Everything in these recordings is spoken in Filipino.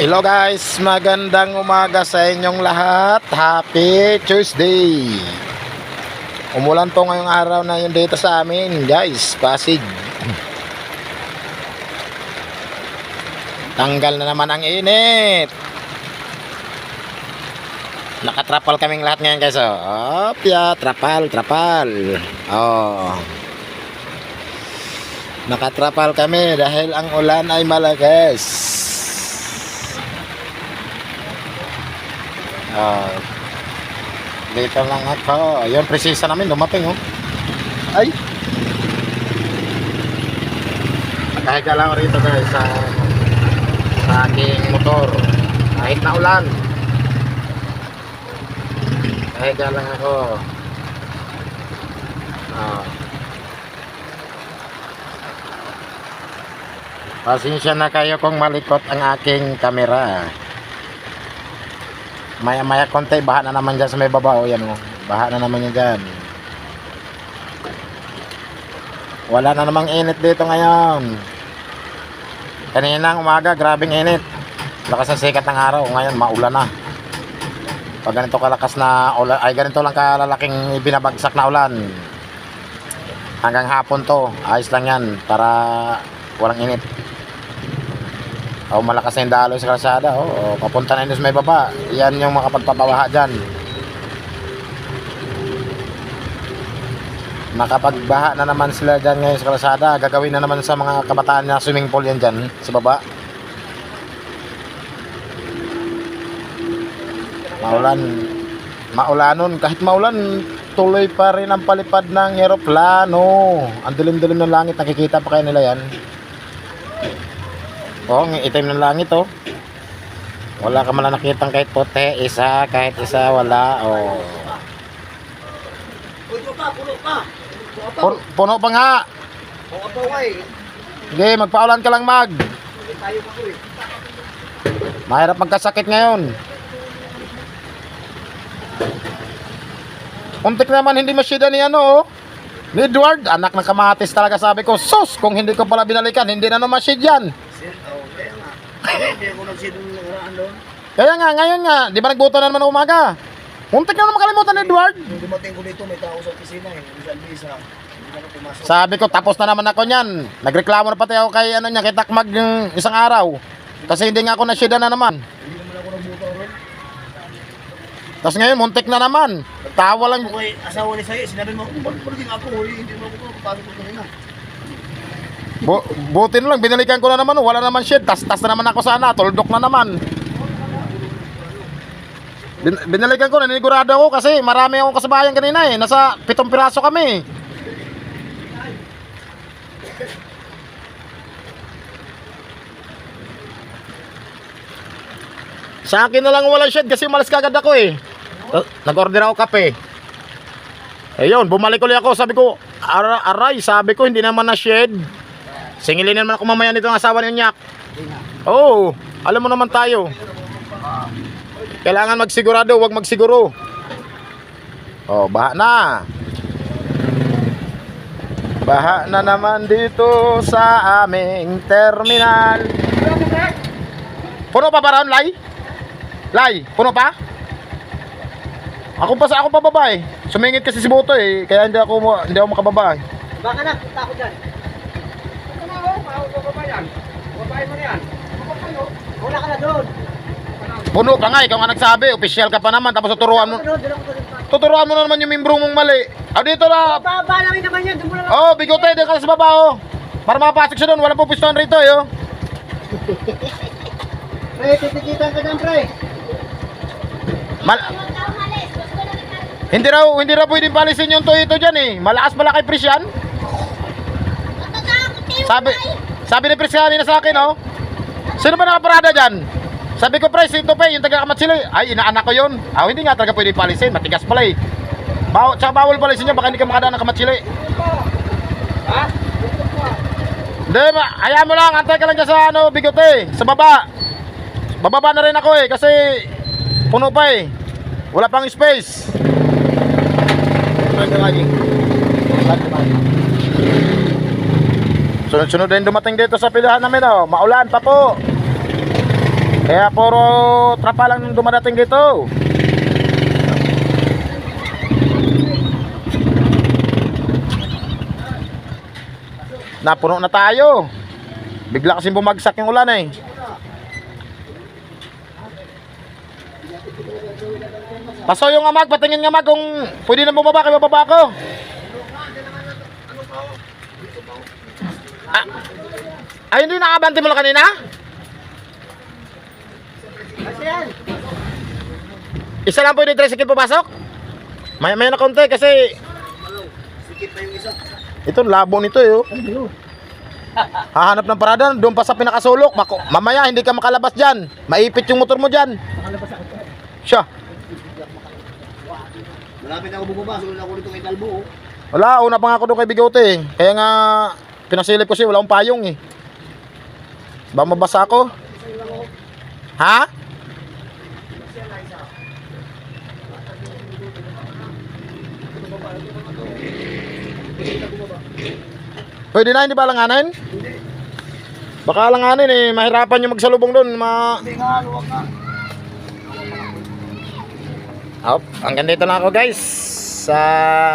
Hello guys, magandang umaga sa inyong lahat. Happy Tuesday. Umulan po ngayong araw na yun dito sa amin guys, Pasig. Tanggal na naman ang init. Nakatrapal kaming lahat ngayon guys. Oh, pya, trapal. Oh. Nakatrapal kami dahil ang ulan ay malakas. Dito lang ako. Ayun, presisa namin dumating oh. Ay. Nakahiga lang rito guys sa aking motor. Kahit na ulan. Nakahiga lang ako. Pasensya na kayo kung malikot ang aking kamera. Maya konti, baha na naman dyan sa may baba. O yan o, baha na naman yan dyan. Wala na namang init dito ngayon. Kaninang umaga, grabing init. Lakas ng sikat ng araw. Ngayon, maulan na. Pag ganito kalakas na ulan, ay ganito lang kalalaking binabagsak na ulan. Hanggang hapon to, ayos lang yan. Para walang init. Malakas na yung daloy sa kalsada. Papunta na yun sa may baba. Yan yung makapagpapabaha dyan. Nakapagbaha na naman sila dyan ngayon sa kalsada. Gagawin na naman sa mga kabataan na swimming pool yan dyan sa baba. Maulanon. Kahit maulan, tuloy pa rin ang palipad ng eroplano. Ang dilim-dilim ng langit. Nakikita pa kayo nila yan. Ang itim ng langit oh. Wala ka man nakitang kahit puti, kahit isa wala oh. Puno pa nga. Sige, magpaulan ka lang mahirap magkasakit ngayon. Untik naman hindi masyida ni ano oh. Ni Edward, anak ng kamatis talaga sabi ko. Sus, kung hindi ko pala binalikan, hindi na naman masyid yan. Kaya nga, ngayon nga, di ba nagbuto na naman umaga? Muntik na naman makalimutan ni Edward. Nung dumating ko dito, may tao sa opisina eh. Sabi ko, tapos na naman ako niyan. Nagreklamo na pati ako kay, kay Takmag yung isang araw. Kasi hindi nga ako nasyida na naman. Hindi naman ako nagbuto ron. Tapos ngayon, muntik na naman. Tawa lang. Okay, asawa ni Sayo, sinabi mo, ba't ako, hindi mo ako papasok ko kanina. Buti na lang, binalikan ko na naman. Wala naman shit, tas na naman ako sana. Tuldok na naman. Binalikan ko, nanigurado ako kasi marami akong kasabayan kanina eh. Nasa 7 piraso kami. Sa akin na lang walang shit kasi malas kagad ako eh. Nag-order ako kape. Ayun, bumalik ulit ako. Sabi ko, aray, sabi ko hindi naman na shed. Singilin naman ako mamaya nito ng asawa ni Nyak. Oo, alam mo naman tayo. Kailangan magsigurado, huwag magsiguro. Baha na. Baha na naman dito sa aming terminal. Puno pa ba ron, Lai? Lai, puno pa? Ako pa baba eh. Sumingit kasi si Boto eh, kaya hindi ako makababa eh. Baka na, punta ako dyan. Babae mo yan. Wala ka na doon. Puno pa nga, ikaw nga nagsabi, official ka pa naman, tapos tuturuan mo na naman yung membro mong mali. Dito na. Baba lang naman yan, doon mo lang. Bigote, dito ka sa baba para makapasok siya doon, walang pupistuhan rito Pre, titikitan ka dyan, pre. Hindi raw pwedeng palisin yung Toyota dyan eh. Malakas pala kay Pris yan. Sabi ni Pris kanina sa akin sino ba nakaparada dyan? Sabi ko Pris, ito pa yung taga-Kamatsili. Ay, inaanak ko yun. Hindi nga talaga pwedeng palisin, matigas pala eh. Tsaka bawal palisin niya, baka hindi ka makadaan ng Kamatsili. Ha? Hindi, hayaan mo lang, antay ka lang dyan sa bigote, sa baba. Bababa na rin ako eh, kasi puno pa eh. Wala pang space. Sunod-sunod din dumating dito sa pilahan namin Maulan pa po. Kaya puro trapa lang yung dumadating dito. Napuno na tayo. Bigla kasing bumagsak yung ulan eh. Paso yung amag, patingin nga mag kung pwede na bumaba, kaya bababa ko. Ah, ay hindi nakabante mo lang kanina? Isa lang pwede tricycle papasok? May na konti kasi Sikit na yung isa. ito labo nito eh. Oh. Hahanap ng parada doon pa sa pinakasulok. Mamaya hindi ka makalabas diyan. Maipit yung motor mo diyan. Siya. Malapit na ako bumaba. Sunod ako dito kay Kalbo. Oh. Wala, una pa nga ako doon kay Bigote eh. Kaya nga pinasilip ko siya, wala akong payong eh. Ba mabasa ako? Ha? Pwede na, hindi ba alanganin? Baka alanganin eh, mahirapan yung magsalubong doon. Hindi nga, luwag na. Hanggang dito na ako guys sa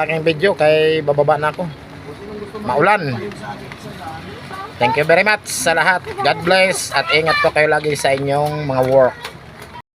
aking video, kay bababa na ako. Maulan. Thank you very much sa lahat. God bless at ingat po kayo lagi sa inyong mga work.